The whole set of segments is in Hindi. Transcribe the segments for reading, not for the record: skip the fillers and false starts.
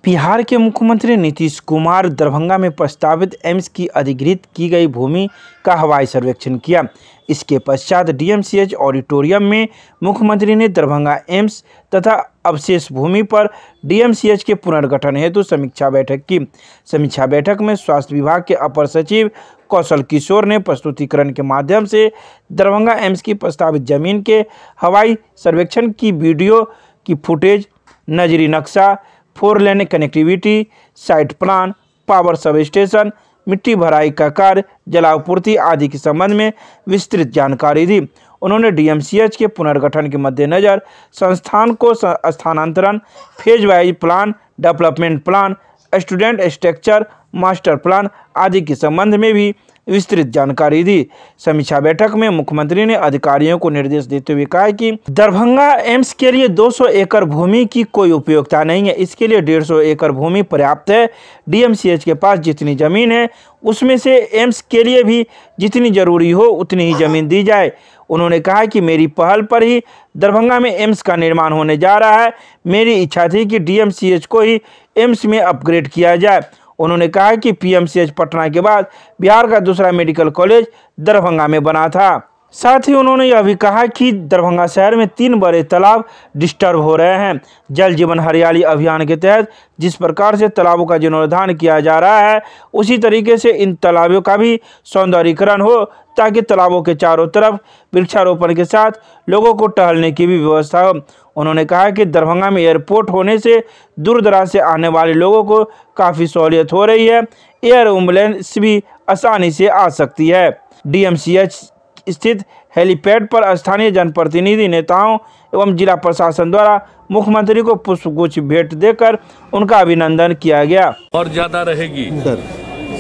बिहार के मुख्यमंत्री नीतीश कुमार दरभंगा में प्रस्तावित एम्स की अधिग्रहित की गई भूमि का हवाई सर्वेक्षण किया। इसके पश्चात डीएमसीएच ऑडिटोरियम में मुख्यमंत्री ने दरभंगा एम्स तथा अवशेष भूमि पर डीएमसीएच के पुनर्गठन हेतु समीक्षा बैठक की। समीक्षा बैठक में स्वास्थ्य विभाग के अपर सचिव कौशल किशोर ने प्रस्तुतिकरण के माध्यम से दरभंगा एम्स की प्रस्तावित जमीन के हवाई सर्वेक्षण की वीडियो की फुटेज, नजरी नक्शा, 4 lane connectivity, site plan, power sub station, मिट्टी भराई का कार्य, जलापूर्ति आदि के संबंध में विस्तृत जानकारी दी। उन्होंने डीएमसीएच के पुनर्गठन के मद्देनजर संस्थान को स्थानांतरण, phase wise plan, development plan, student structure, master plan आदि के संबंध में भी विस्तृत जानकारी दी। समीक्षा बैठक में मुख्यमंत्री ने अधिकारियों को निर्देश देते हुए कहा कि दरभंगा एम्स के लिए 200 एकड़ भूमि की कोई उपयोगिता नहीं है। इसके लिए 150 एकड़ भूमि पर्याप्त है। डीएमसीएच के पास जितनी जमीन है उसमें से एम्स के लिए भी जितनी जरूरी हो उतनी ही जमीन दी जाए। उन्होंने कहा कि मेरी पहल पर ही दरभंगा में एम्स का निर्माण होने जा रहा है। मेरी इच्छा थी कि डीएमसीएच को ही एम्स में अपग्रेड किया जाए। उन्होंने कहा कि पीएमसीएच पटना के बाद बिहार का दूसरा मेडिकल कॉलेज दरभंगा में बना था। साथ ही उन्होंने यह भी कहा कि दरभंगा शहर में 3 बड़े तालाब डिस्टर्ब हो रहे हैं। जल जीवन हरियाली अभियान के तहत जिस प्रकार से तालाबों का जीर्णोद्धार किया जा रहा है उसी तरीके से इन तालाबों का भी सौंदर्यीकरण हो ताकि तालाबों के चारों तरफ वृक्षारोपण के साथ लोगों को टहलने की भी व्यवस्था हो। उन्होंने कहा कि दरभंगा में एयरपोर्ट होने से दूर दराज से आने वाले लोगों को काफ़ी सहूलियत हो रही है। एयर एम्बुलेंस भी आसानी से आ सकती है। डीएमसीएच स्थित हेलीपैड पर स्थानीय जनप्रतिनिधि, नेताओं एवं जिला प्रशासन द्वारा मुख्यमंत्री को पुष्पगुच्छ भेंट देकर उनका अभिनंदन किया गया। और ज़्यादा रहेगी,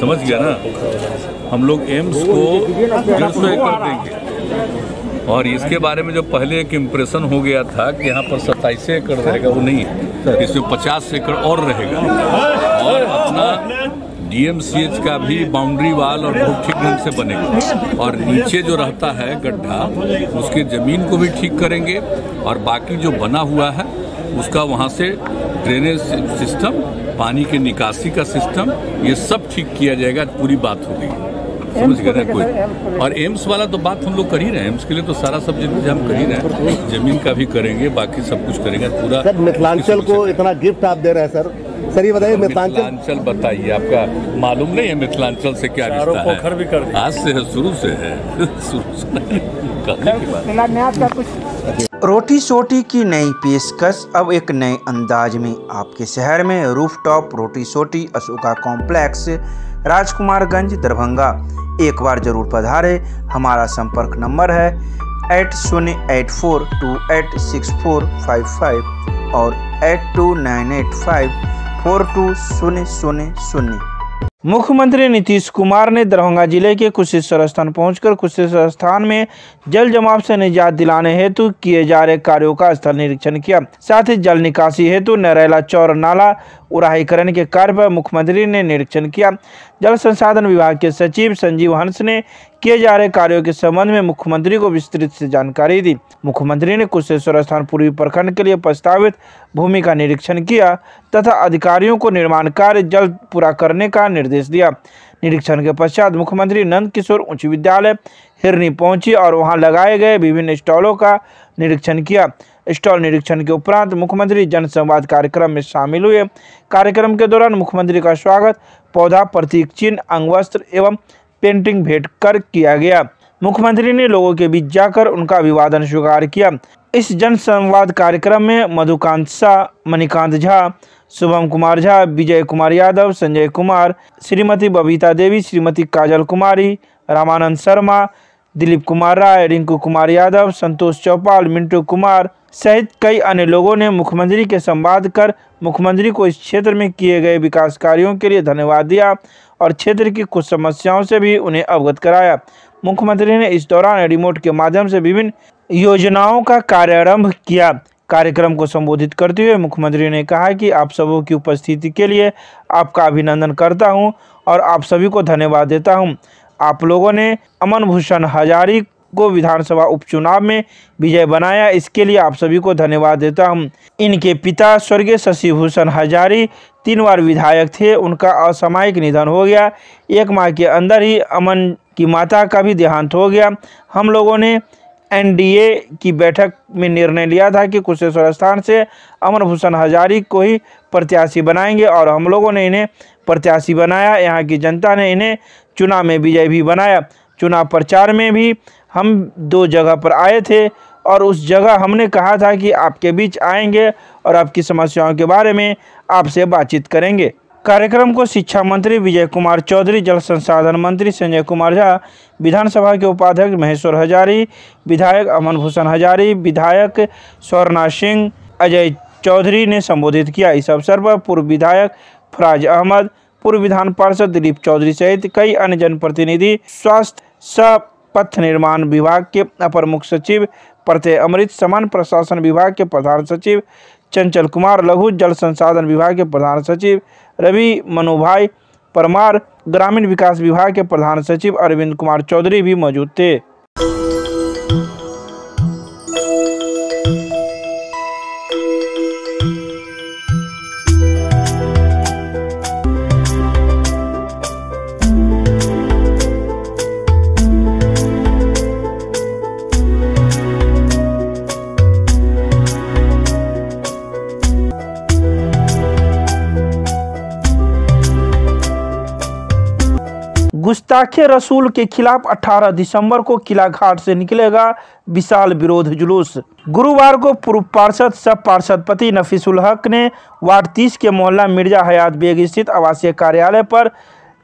समझ गया ना। हम लोग एम्स को 150 एकड़ देंगे और इसके बारे में जो पहले एक इम्प्रेशन हो गया था कि यहाँ पर 27 एकड़ रहेगा, वो नहीं है। इसमें 50 एकड़ और रहेगा और अपना डीएमसीएच का भी बाउंड्री वाल और बहुत ठीक ढंग से बनेगा और नीचे जो रहता है गड्ढा उसके ज़मीन को भी ठीक करेंगे और बाकी जो बना हुआ है उसका वहाँ से ड्रेनेज सिस्टम, पानी के निकासी का सिस्टम, ये सब ठीक किया जाएगा। पूरी बात हो गई, समझ गए ना कोई। और एम्स वाला तो बात हम लोग कर ही रहे हैं। एम्स के लिए तो सारा सब हम कर ही रहे हैं। जमीन का भी करेंगे, बाकी सब कुछ करेंगे पूरा। सर मिथिलांचल को इतना गिफ्ट आप दे रहे हैं सर ये बताइए मिथिलांचल बताइए, आपका मालूम नहीं है मिथिलांचल से क्या रिश्ता है? आज से है, शुरू से है, शुरू से। रोटी सोटी की नई पेशकश अब एक नए अंदाज में आपके शहर में रूफटॉप रोटी सोटी अशोका कॉम्प्लेक्स, राजकुमारगंज, दरभंगा। एक बार जरूर पधारे। हमारा संपर्क नंबर है 8084286455 और 8298542000। मुख्यमंत्री नीतीश कुमार ने दरभंगा जिले के कुशेश्वर स्थान पहुंचकर कुशेश्वर स्थान में जल जमाव से निजात दिलाने हेतु किए जा रहे कार्यों का स्थल निरीक्षण किया। साथ ही जल निकासी हेतु नरेला चौर नाला उड़ाईकरण के कार्य पर मुख्यमंत्री ने निरीक्षण किया। जल संसाधन विभाग के सचिव संजीव हंस ने किए जा रहे कार्यों के संबंध में मुख्यमंत्री को विस्तृत से जानकारी दी। मुख्यमंत्री ने कुशेश्वर स्थान पूर्वी प्रखंड के लिए प्रस्तावित भूमि का निरीक्षण किया तथा अधिकारियों को निर्माण कार्य जल्द पूरा करने का निर्देश दिया। निरीक्षण के पश्चात मुख्यमंत्री नंद किशोर उच्च विद्यालय हिरनी पहुंची और वहां लगाए गए विभिन्न स्टॉलों का निरीक्षण किया। स्टॉल निरीक्षण के उपरांत मुख्यमंत्री जन संवाद कार्यक्रम में शामिल हुए। कार्यक्रम के दौरान मुख्यमंत्री का स्वागत पौधा, प्रतीक चिन्ह, अंगवस्त्र एवं पेंटिंग भेंट कर किया गया। मुख्यमंत्री ने लोगों के बीच जाकर उनका अभिवादन स्वीकार किया। इस जन संवाद कार्यक्रम में मधुकांत शाह, मणिकांत झा, शुभम कुमार झा, विजय कुमार यादव, संजय कुमार, श्रीमती बबीता देवी, श्रीमती काजल कुमारी, रामानंद शर्मा, दिलीप कुमार राय, रिंकू कुमार यादव, संतोष चौपाल, मिंटू कुमार सहित कई अन्य लोगों ने मुख्यमंत्री के संवाद कर मुख्यमंत्री को इस क्षेत्र में किए गए विकास कार्यों के लिए धन्यवाद दिया और क्षेत्र की कुछ समस्याओं से भी उन्हें अवगत कराया। मुख्यमंत्री ने इस दौरान रिमोट के माध्यम से विभिन्न योजनाओं का कार्यारंभ किया। कार्यक्रम को संबोधित करते हुए मुख्यमंत्री ने कहा कि आप सबों की उपस्थिति के लिए आपका अभिनंदन करता हूं और आप सभी को धन्यवाद देता हूं। आप लोगों ने अमन भूषण हजारी को विधानसभा उपचुनाव में विजय बनाया। इसके लिए आप सभी को धन्यवाद देता हूं। इनके पिता स्वर्गीय शशि भूषण हजारी 3 बार विधायक थे। उनका असामयिक निधन हो गया। 1 माह के अंदर ही अमन की माता का भी देहांत हो गया। हम लोगों ने एनडीए की बैठक में निर्णय लिया था कि कुशेश्वर स्थान से अमन भूषण हजारी को ही प्रत्याशी बनाएंगे और हम लोगों ने इन्हें प्रत्याशी बनाया। यहाँ की जनता ने इन्हें चुनाव में विजय भी बनाया। चुनाव प्रचार में भी हम 2 जगह पर आए थे और उस जगह हमने कहा था कि आपके बीच आएंगे और आपकी समस्याओं के बारे में आपसे बातचीत करेंगे। कार्यक्रम को शिक्षा मंत्री विजय कुमार चौधरी, जल संसाधन मंत्री संजय कुमार झा, विधानसभा के उपाध्यक्ष महेश्वर हजारी, विधायक अमन भूषण हजारी, विधायक स्वर्णा सिंह, अजय चौधरी ने संबोधित किया। इस अवसर पर पूर्व विधायक फराज अहमद, पूर्व विधान पार्षद दिलीप चौधरी सहित कई अन्य जनप्रतिनिधि, स्वास्थ्य सह पथ निर्माण विभाग के अपर मुख्य सचिव प्रत्यय अमृत, सामान्य प्रशासन विभाग के प्रधान सचिव चंचल कुमार, लघु जल संसाधन विभाग के प्रधान सचिव रवि मनुभाई परमार, ग्रामीण विकास विभाग के प्रधान सचिव अरविंद कुमार चौधरी भी मौजूद थे। गुस्ताखे रसूल के खिलाफ 18 दिसंबर को किला घाट से निकलेगा विशाल विरोध जुलूस। गुरुवार को पूर्व पार्षद सब पार्षद पति नफीसुल हक ने वार्ड 30 के मोहल्ला मिर्जा हयात बेग स्थित आवासीय कार्यालय पर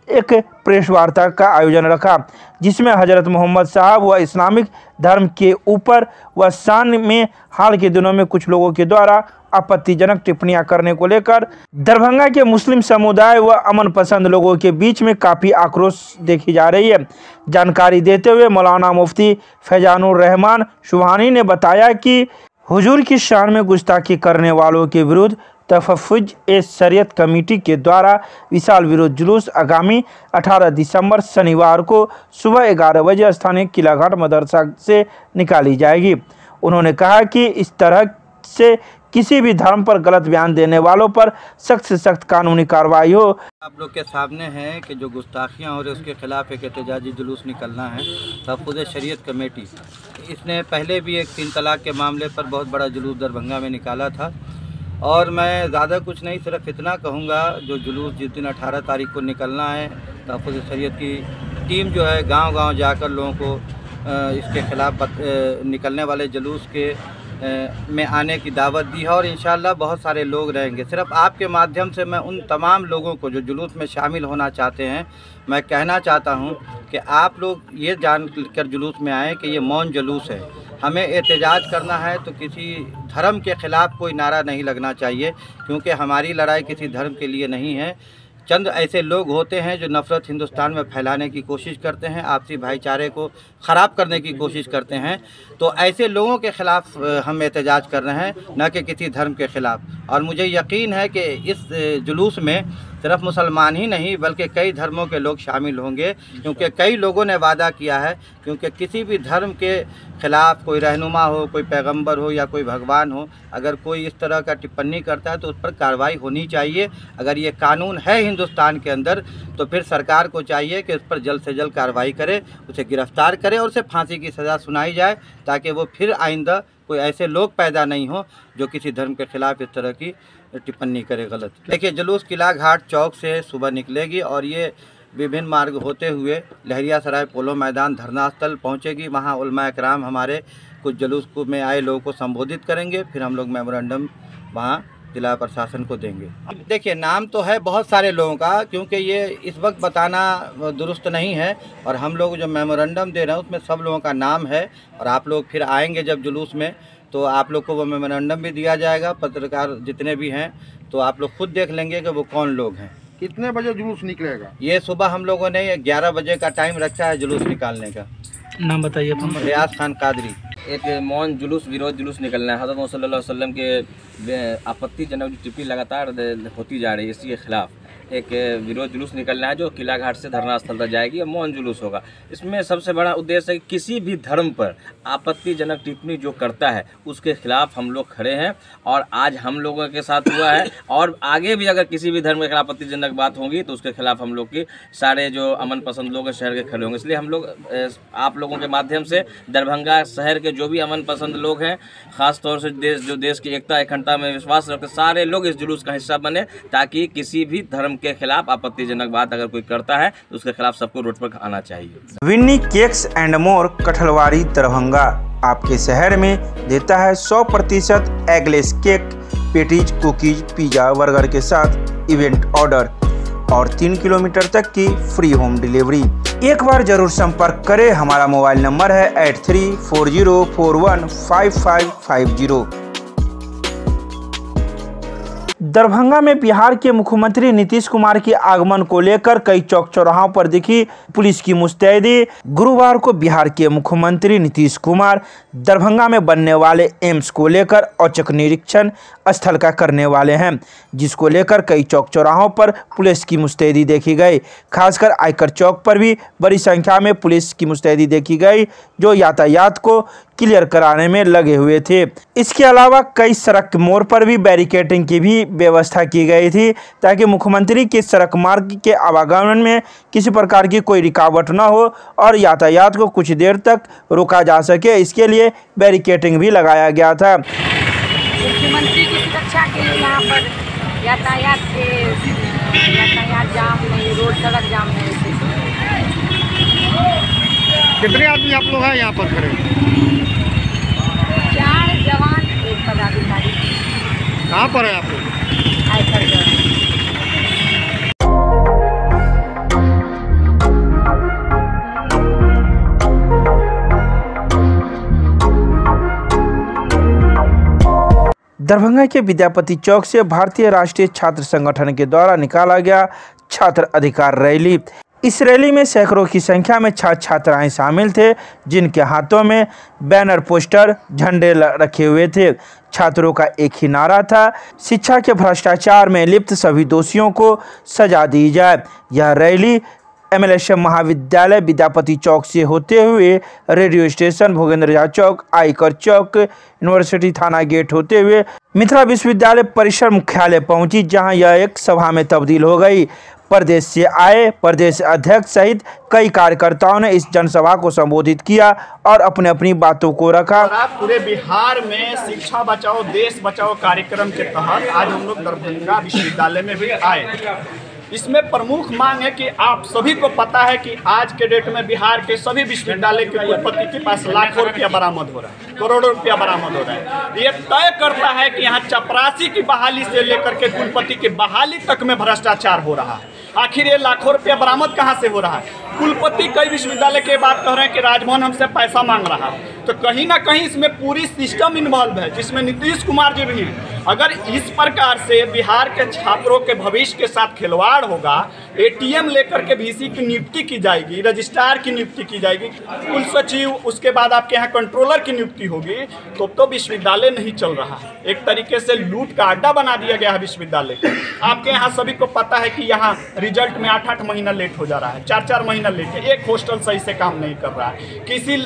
एक प्रेस वार्ता का आयोजन रखा, जिसमें हजरत मोहम्मद साहब व इस्लामिक धर्म के ऊपर व शान में हाल के दिनों में कुछ लोगों के द्वारा आपत्तिजनक टिप्पणियां करने को लेकर दरभंगा के मुस्लिम समुदाय व अमन पसंद लोगों के बीच में काफ़ी आक्रोश देखी जा रही है। जानकारी देते हुए मौलाना मुफ्ती फैजानुर रहमान सुबहानी ने बताया कि हुजूर की शान में गुस्ताखी करने वालों के विरुद्ध तहफ़्फ़ुज़ ए शरीयत कमेटी के द्वारा विशाल विरोध जुलूस आगामी 18 दिसंबर शनिवार को सुबह 11 बजे स्थानीय किलाघाट मदरसा से निकाली जाएगी। उन्होंने कहा कि इस तरह से किसी भी धर्म पर गलत बयान देने वालों पर सख्त से सख्त कानूनी कार्रवाई हो। आप लोग के सामने है कि जो गुस्ताखियाँ हो रही उसके खिलाफ एक एहतजाजी जुलूस निकलना है। तहफ़्फ़ुज़ ए शरीयत कमेटी इसने पहले भी एक 3 तलाक के मामले पर बहुत बड़ा जुलूस दरभंगा में निकाला था और मैं ज़्यादा कुछ नहीं, सिर्फ इतना कहूँगा, जो जुलूस जिस दिन 18 तारीख को निकलना है, तहफ़्फ़ुज़ ए शरीयत की टीम जो है गांव-गांव जाकर लोगों को इसके खिलाफ निकलने वाले जुलूस के में आने की दावत दी है और इंशाअल्लाह बहुत सारे लोग रहेंगे। सिर्फ आपके माध्यम से मैं उन तमाम लोगों को जो जुलूस में शामिल होना चाहते हैं, मैं कहना चाहता हूं कि आप लोग ये जान कर जुलूस में आएँ कि ये मौन जुलूस है। हमें एहतजाज करना है तो किसी धर्म के ख़िलाफ़ कोई नारा नहीं लगना चाहिए, क्योंकि हमारी लड़ाई किसी धर्म के लिए नहीं है। चंद ऐसे लोग होते हैं जो नफ़रत हिंदुस्तान में फैलाने की कोशिश करते हैं, आपसी भाईचारे को ख़राब करने की कोशिश करते हैं। तो ऐसे लोगों के ख़िलाफ़ हम एहतजाज कर रहे हैं, न कि किसी धर्म के ख़िलाफ़। और मुझे यकीन है कि इस जुलूस में सिर्फ मुसलमान ही नहीं बल्कि कई धर्मों के लोग शामिल होंगे, क्योंकि कई लोगों ने वादा किया है, क्योंकि किसी भी धर्म के ख़िलाफ़ कोई रहनुमा हो, कोई पैगंबर हो या कोई भगवान हो, अगर कोई इस तरह का टिप्पणी करता है तो उस पर कार्रवाई होनी चाहिए। अगर ये कानून है हिंदुस्तान के अंदर तो फिर सरकार को चाहिए कि उस पर जल्द से जल्द कार्रवाई करे, उसे गिरफ़्तार करे और उसे फांसी की सज़ा सुनाई जाए, ताकि वो फिर आइंदा कोई ऐसे लोग पैदा नहीं हो जो किसी धर्म के ख़िलाफ़ इस तरह की टिप्पणी करे गलत। देखिए, जुलूस किला घाट चौक से सुबह निकलेगी और ये विभिन्न मार्ग होते हुए लहरिया सराय पोलो मैदान धरना स्थल पहुँचेगी। वहाँ उलमा इकराम हमारे कुछ जुलूस में आए लोगों को संबोधित करेंगे, फिर हम लोग मेमोरेंडम वहाँ जिला प्रशासन को देंगे। देखिए, नाम तो है बहुत सारे लोगों का, क्योंकि ये इस वक्त बताना दुरुस्त नहीं है, और हम लोग जो मेमोरेंडम दे रहे हैं उसमें सब लोगों का नाम है। और आप लोग फिर आएंगे जब जुलूस में तो आप लोग को वो मेमोरेंडम भी दिया जाएगा। पत्रकार जितने भी हैं तो आप लोग खुद देख लेंगे कि वो कौन लोग हैं। कितने बजे जुलूस निकलेगा? ये सुबह हम लोगों ने 11 बजे का टाइम रखा है जुलूस निकालने का। नाम बताइए। रियाज खान कादरी। एक मौन जुलूस विरोध जुलूस निकलना है। हज़रत मोहम्मद सल्लल्लाहु अलैहि वसल्लम के आपत्तिजनक जो टिप्पणी लगातार होती जा रही है, इसी के खिलाफ एक विरोध जुलूस निकलना है जो किला घाट से धरना स्थल तक जाएगी और मौन जुलूस होगा। इसमें सबसे बड़ा उद्देश्य है कि किसी भी धर्म पर आपत्तिजनक टिप्पणी जो करता है उसके खिलाफ हम लोग खड़े हैं और आज हम लोगों के साथ हुआ है और आगे भी अगर किसी भी धर्म के खिलाफ आपत्तिजनक बात होगी तो उसके खिलाफ हम लोग की सारे जो अमन पसंद लोग हैं शहर के खड़े होंगे। इसलिए हम लोग आप लोगों के माध्यम से दरभंगा शहर के जो भी अमन पसंद लोग हैं, ख़ास तौर से देश की एकता अखंडता में विश्वास रखते सारे लोग इस जुलूस का हिस्सा बने, ताकि किसी भी धर्म के खिलाफ आपत्तिजनक बात अगर कोई करता है तो उसके खिलाफ सबको रोड पर आना चाहिए। Winnie cakes and more, Kathalwadi, Darbhanga आपके शहर में देता है 100% eggless cake, patties, cookies, pizza, burger के साथ इवेंट ऑर्डर और 3 किलोमीटर तक की फ्री होम डिलीवरी। एक बार जरूर संपर्क करें। हमारा मोबाइल नंबर है 8340415550। दरभंगा में बिहार के मुख्यमंत्री नीतीश कुमार के आगमन को लेकर कई चौक चौराहों पर दिखी पुलिस की मुस्तैदी। गुरुवार को बिहार के मुख्यमंत्री नीतीश कुमार दरभंगा में बनने वाले एम्स को लेकर औचक निरीक्षण स्थल का करने वाले हैं, जिसको लेकर कई चौक चौराहों पर पुलिस की मुस्तैदी देखी गई। खासकर आयकर चौक पर भी बड़ी संख्या में पुलिस की मुस्तैदी देखी गई, जो यातायात को क्लियर कराने में लगे हुए थे। इसके अलावा कई सड़क मोड़ पर भी बैरिकेडिंग की भी व्यवस्था की गई थी, ताकि मुख्यमंत्री के सड़क मार्ग के आवागमन में किसी प्रकार की कोई रुकावट न हो और यातायात को कुछ देर तक रोका जा सके। इसके लिए बैरिकेडिंग भी लगाया गया था। मुख्यमंत्री की सुरक्षा के लिए यहाँ पर यातायात जाम नहीं, रोड सड़क जाम नहीं। कितने आदमी आप लोग हैं यहाँ पर खड़े? 4 जवान, 1 पदाधिकारी। कहाँ पर है आप लोग? आयकर विभाग। दरभंगा के विद्यापति चौक से भारतीय राष्ट्रीय छात्र संगठन के द्वारा निकाला गया छात्र अधिकार रैली। इस रैली में सैकड़ों की संख्या में छात्र छात्राएं शामिल थे, जिनके हाथों में बैनर, पोस्टर, झंडे रखे हुए थे। छात्रों का एक ही नारा था, शिक्षा के भ्रष्टाचार में लिप्त सभी दोषियों को सजा दी जाए। यह रैली MLSM महाविद्यालय विद्यापति चौक से होते हुए रेडियो स्टेशन, भोगेंद्र झा चौक, आयकर चौक, यूनिवर्सिटी थाना गेट होते हुए मिथिला विश्वविद्यालय परिसर मुख्यालय पहुंची, जहां यह एक सभा में तब्दील हो गई। प्रदेश से आए प्रदेश अध्यक्ष सहित कई कार्यकर्ताओं ने इस जनसभा को संबोधित किया और अपने अपनी बातों को रखा। पूरे बिहार में शिक्षा बचाओ देश बचाओ कार्यक्रम के तहत आज हम लोग दरभंगा विश्वविद्यालय में भी आए। इसमें प्रमुख मांग है कि आप सभी को पता है कि आज के डेट में बिहार के सभी विश्वविद्यालय के कुलपति के पास लाखों रुपया बरामद हो रहा है, करोड़ों रुपया बरामद हो रहा है। ये तय करता है कि यहाँ चपरासी की बहाली से लेकर के कुलपति की बहाली तक में भ्रष्टाचार हो रहा है। आखिर ये लाखों रुपया बरामद कहाँ से हो रहा है? कुलपति कई विश्वविद्यालय के बात कह रहे हैं कि राजभवन हमसे पैसा मांग रहा है, तो कहीं ना कहीं इसमें पूरी सिस्टम इन्वॉल्व है, जिसमें नीतीश कुमार जी भी हैं। अगर इस प्रकार से बिहार के छात्रों के भविष्य के साथ खिलवाड़ होगा, ATM लेकर के VC की नियुक्ति की जाएगी, रजिस्ट्रार की नियुक्ति की जाएगी, कुल सचिव, उसके बाद आपके यहाँ कंट्रोलर की नियुक्ति होगी, तो विश्वविद्यालय नहीं चल रहा है। एक तरीके से लूट का अड्डा बना दिया गया है विश्वविद्यालय। आपके यहाँ सभी को पता है कि यहाँ रिजल्ट में 8-8 महीना लेट हो जा रहा है, 4-4 महीना लेट है। एक हॉस्टल सही से काम नहीं कर रहा है, किसी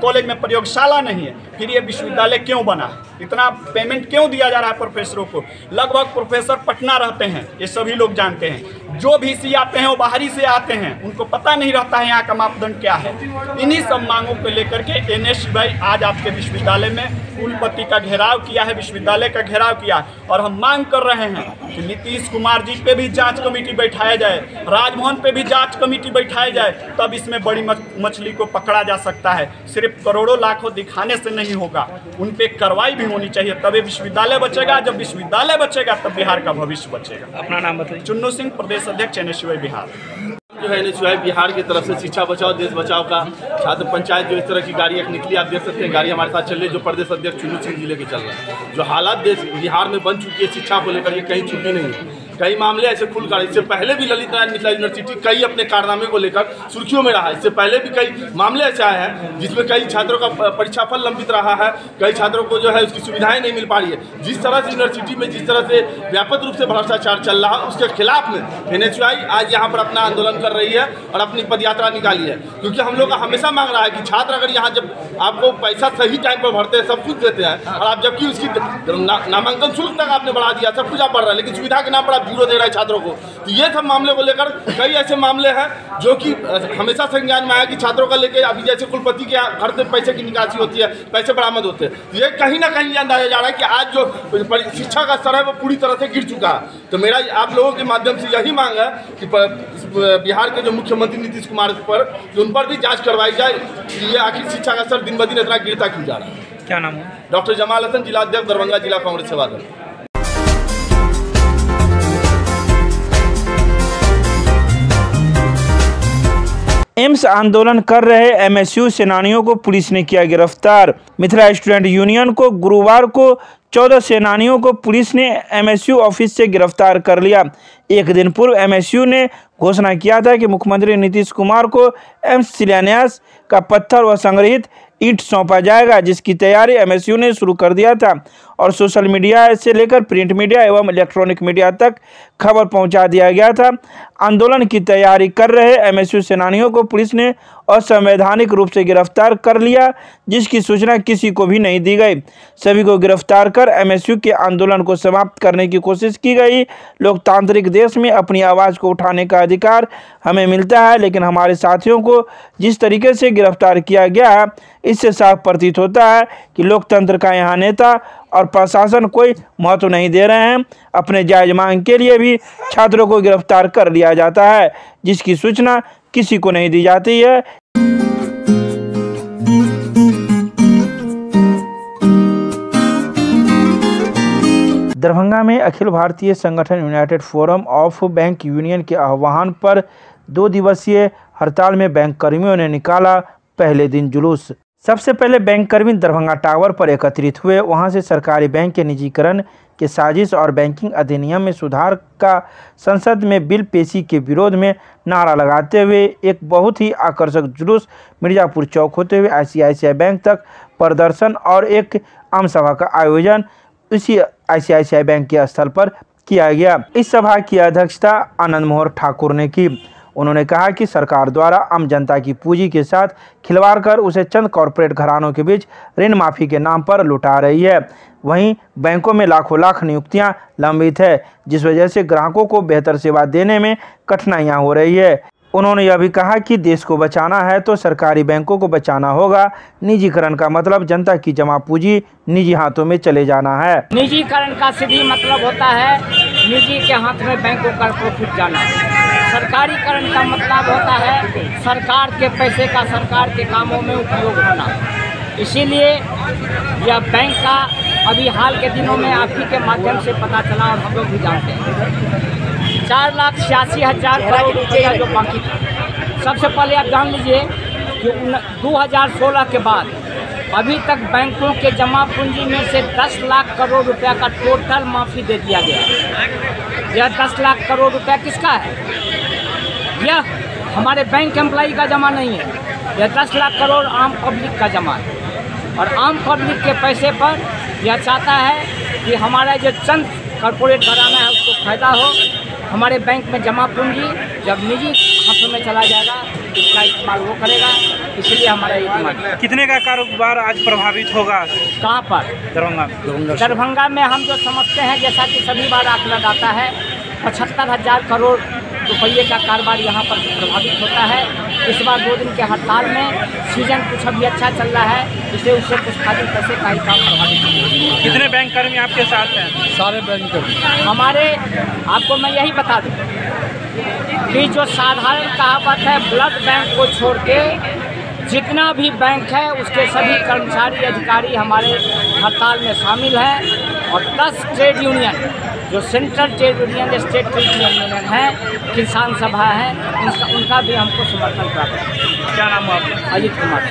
कॉलेज में प्रयोगशाला नहीं है। फिर ये विश्वविद्यालय क्यों बना? इतना पेमेंट क्यों दिया जा रहा है प्रोफेसरों को? लगभग प्रोफेसर पटना रहते हैं, ये सभी लोग जानते हैं। जो VC आते हैं वो बाहरी से आते हैं, उनको पता नहीं रहता है यहाँ का मापदंड क्या है। इन्हीं सब मांगों को लेकर के NS भाई आज आपके विश्वविद्यालय में कुलपति का घेराव किया है, विश्वविद्यालय का घेराव किया है। और हम मांग कर रहे हैं कि नीतीश कुमार जी पे भी जांच कमेटी बैठाया जाए, राजभवन पे भी जांच कमेटी बैठाया जाए, तब इसमें बड़ी मछली को पकड़ा जा सकता है। सिर्फ करोड़ों लाखों दिखाने से नहीं होगा, उन पे कार्रवाई भी होनी चाहिए, तभी विश्वविद्यालय बचेगा। जब विश्वविद्यालय बचेगा तब बिहार का भविष्य बचेगा। अपना नाम बताइए। चुन्नू सिंह, प्रदेश अध्यक्ष NSY बिहार। जो है NSY बिहार की तरफ से शिक्षा बचाओ देश बचाओ का छात्र पंचायत जो इस तरह की गाड़ी एक निकली, आप देख सकते हैं गाड़ी हमारे साथ चल रही है, जो प्रदेश अध्यक्ष चुन्नू सिंह जी लेके चल रहा है। जो हालात देश बिहार में बन चुकी है शिक्षा को लेकर, ये कहीं छुपी नहीं है। कई मामले ऐसे खुलकर, इससे पहले भी ललित नारायण मिथिला यूनिवर्सिटी कई अपने कारनामे को लेकर सुर्खियों में रहा है। इससे पहले भी कई मामले ऐसे आए हैं जिसमें कई छात्रों का परीक्षा फल लंबित रहा है, कई छात्रों को जो है उसकी सुविधाएं नहीं मिल पा रही है। जिस तरह से यूनिवर्सिटी में जिस तरह से व्यापक रूप से भ्रष्टाचार चल रहा है, उसके खिलाफ में NHUI आज यहाँ पर अपना आंदोलन कर रही है और अपनी पदयात्रा निकाली है। क्योंकि हम लोग का हमेशा मांग रहा है कि छात्र अगर यहाँ जब आपको पैसा सही टाइम पर भरते हैं, सब कुछ देते हैं, और आप जबकि उसकी नामांकन शुल्क तक आपने बढ़ा दिया, सब कुछ आप बढ़ रहा है, लेकिन सुविधा के नाम पर आप जीरो दे रहे हैं छात्रों को। तो ये सब मामले को लेकर कई ऐसे मामले हैं जो कि हमेशा संज्ञान में आया कि छात्रों का लेकर अभी जैसे कुलपति के घर से पैसे की निकासी होती है, पैसे बरामद होते हैं, ये कहीं ना कहीं अंदाजा जा रहा है कि आज जो शिक्षा का स्तर है वो पूरी तरह से गिर चुका है। तो मेरा आप लोगों के माध्यम से यही मांग है कि बिहार के जो मुख्यमंत्री नीतीश कुमार पर, उन पर भी जांच करवाई जाए कि ये आखिर शिक्षा का स्तर दिन ब दिन इतना गिरता क्यों जा रहा है। क्या नाम है? डॉक्टर जमाल हसन, जिला अध्यक्ष, दरभंगा जिला कांग्रेस सेवा दल। एम्स आंदोलन कर रहे MSU सेनानियों को पुलिस ने किया गिरफ्तार। मिथिला स्टूडेंट यूनियन को गुरुवार को 14 सेनानियों को पुलिस ने MSU ऑफिस से गिरफ्तार कर लिया। एक दिन पूर्व MSU ने घोषणा किया था कि मुख्यमंत्री नीतीश कुमार को एम्स शिलान्यास का पत्थर व संग्रहित ईंट सौंपा जाएगा, जिसकी तैयारी MSU ने शुरू कर दिया था और सोशल मीडिया से लेकर प्रिंट मीडिया एवं इलेक्ट्रॉनिक मीडिया तक खबर पहुंचा दिया गया था। आंदोलन की तैयारी कर रहे MSU सेनानियों को पुलिस ने असंवैधानिक रूप से गिरफ्तार कर लिया, जिसकी सूचना किसी को भी नहीं दी गई। सभी को गिरफ्तार कर MSU के आंदोलन को समाप्त करने की कोशिश की गई। लोकतांत्रिक देश में अपनी आवाज़ को उठाने का अधिकार हमें मिलता है, लेकिन हमारे साथियों को जिस तरीके से गिरफ्तार किया गया है, इससे साफ प्रतीत होता है कि लोकतंत्र का यहाँ नेता और प्रशासन कोई महत्व नहीं दे रहे हैं। अपने जायज मांग के लिए भी छात्रों को गिरफ्तार कर लिया जाता है, जिसकी सूचना किसी को नहीं दी जाती है। दरभंगा में अखिल भारतीय संगठन United forum of bank union के आह्वान पर 2 दिवसीय हड़ताल में बैंक कर्मियों ने निकाला पहले दिन जुलूस। सबसे पहले बैंक कर्मी दरभंगा टावर पर एकत्रित हुए। वहां से सरकारी बैंक के निजीकरण के साजिश और बैंकिंग अधिनियम में सुधार का संसद में बिल पेशी के विरोध में नारा लगाते हुए एक बहुत ही आकर्षक जुलूस मिर्जापुर चौक होते हुए ICICI बैंक तक प्रदर्शन और एक आम सभा का आयोजन इसी ICICI बैंक के स्थल पर किया गया। इस सभा की अध्यक्षता आनंद मोहन ठाकुर ने की। उन्होंने कहा कि सरकार द्वारा आम जनता की पूंजी के साथ खिलवाड़ कर उसे चंद कॉरपोरेट घरानों के बीच ऋण माफी के नाम पर लुटा रही है। वहीं बैंकों में लाखों लाख नियुक्तियां लंबित है, जिस वजह से ग्राहकों को बेहतर सेवा देने में कठिनाइयां हो रही है। उन्होंने यह भी कहा कि देश को बचाना है तो सरकारी बैंकों को बचाना होगा। निजीकरण का मतलब जनता की जमा पूंजी निजी हाथों में चले जाना है। निजीकरण का सीधी मतलब होता है निजी के हाथ में बैंकों का प्रॉफिट जाना। सरकारीकरण का मतलब होता है सरकार के पैसे का सरकार के कामों में उपयोग होना। इसीलिए यह बैंक का अभी हाल के दिनों में आप ही के माध्यम से पता चला और हम लोग भी जानते हैं 4,86,000 करोड़ रुपया जो बाकी था। सबसे पहले आप जान लीजिए कि 2016 के बाद अभी तक बैंकों के जमा पूंजी में से 10 लाख करोड़ रुपया का टोटल माफ़ी दे दिया गया। यह 10 लाख करोड़ रुपया किसका है? यह हमारे बैंक एम्प्लॉई का जमा नहीं है, यह 10 लाख करोड़ आम पब्लिक का जमा है। और आम पब्लिक के पैसे पर यह चाहता है कि हमारा जो चंद कॉरपोरेट घराना है उसको फ़ायदा हो। हमारे बैंक में जमा पूंजी जब निजी हाथों में चला जाएगा इसका इस्तेमाल वो करेगा। इसलिए हमारा ये दिमाग। कितने का कारोबार आज प्रभावित होगा? कहाँ पर? दरभंगा में हम जो समझते हैं, जैसा कि सभी बार आंकलन आता है, 75,000 करोड़ रुपये का कारोबार यहाँ पर प्रभावित होता है। इस बार 2 दिन के हड़ताल में सीजन कुछ अभी अच्छा चल रहा है, इसलिए उससे कुछ खाली पैसे का ही काम प्रभावित होगा। कितने बैंक कर्मी आपके साथ हैं? सारे बैंक कर्मी हमारे, आपको मैं यही बता दूँ कि जो साधारण कहावत है, ब्लड बैंक को छोड़ के जितना भी बैंक है उसके सभी कर्मचारी अधिकारी हमारे हड़ताल में शामिल हैं। और 10 ट्रेड यूनियन जो central trade union, state trade union है, किसान सभा है, उनका भी हमको समर्थन प्राप्त है। क्या नाम है आपका? अजीत कुमार।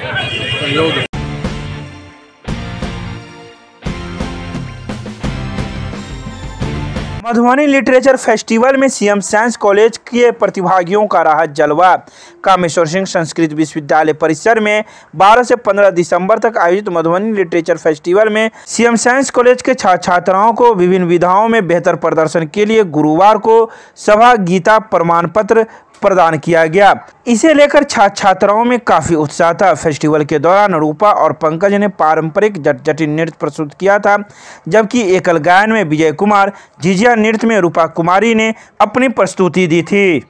मधुबनी लिटरेचर फेस्टिवल में सीएम साइंस कॉलेज के प्रतिभागियों का रहा जलवा। कामेश्वर सिंह संस्कृत विश्वविद्यालय परिसर में 12 से 15 दिसंबर तक आयोजित मधुबनी लिटरेचर फेस्टिवल में सीएम साइंस कॉलेज के छात्र छात्राओं को विभिन्न विधाओं में बेहतर प्रदर्शन के लिए गुरुवार को सभा गीता प्रमाण पत्र प्रदान किया गया। इसे लेकर छात्र छात्राओं में काफी उत्साह था। फेस्टिवल के दौरान रूपा और पंकज ने पारंपरिक जटिल नृत्य प्रस्तुत किया था, जबकि एकल गायन में विजय कुमार, झिझिया नृत्य में रूपा कुमारी ने अपनी प्रस्तुति दी थी।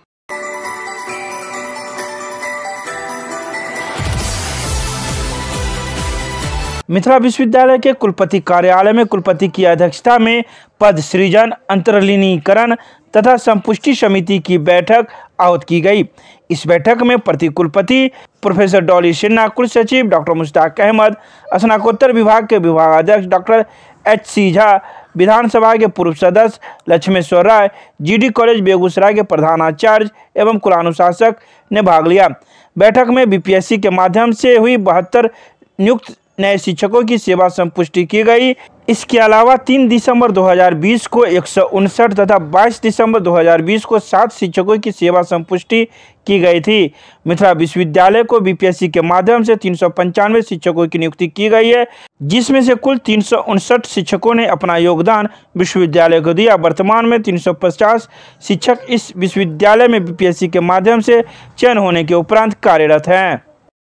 मिथिला विश्वविद्यालय के कुलपति कार्यालय में कुलपति की अध्यक्षता में पद सृजन, अंतर्लीनीकरण तथा संपुष्टि समिति की बैठक आहूत की गई। इस बैठक में प्रति कुलपति प्रोफेसर डॉली सिन्हा, कुल सचिव डॉक्टर मुश्ताक अहमद, स्नातकोत्तर विभाग के विभागाध्यक्ष डॉक्टर HC झा, विधानसभा के पूर्व सदस्य लक्ष्मेश्वर राय, GD कॉलेज बेगूसराय के प्रधानाचार्य एवं कुलानुशासक ने भाग लिया। बैठक में BPSC के माध्यम से हुई 72 नियुक्त नए शिक्षकों की सेवा संपुष्टि की गई। इसके अलावा 3 दिसंबर 2020 को 159 तथा 22 दिसंबर 2020 को 7 शिक्षकों की सेवा संपुष्टि की गई थी। मिथिला विश्वविद्यालय को BPSC के माध्यम से 395 शिक्षकों की नियुक्ति की गई है, जिसमें से कुल 359 शिक्षकों ने अपना योगदान विश्वविद्यालय को दिया। वर्तमान में 350 शिक्षक इस विश्वविद्यालय में BPSC के माध्यम से चयन होने के उपरांत कार्यरत हैं।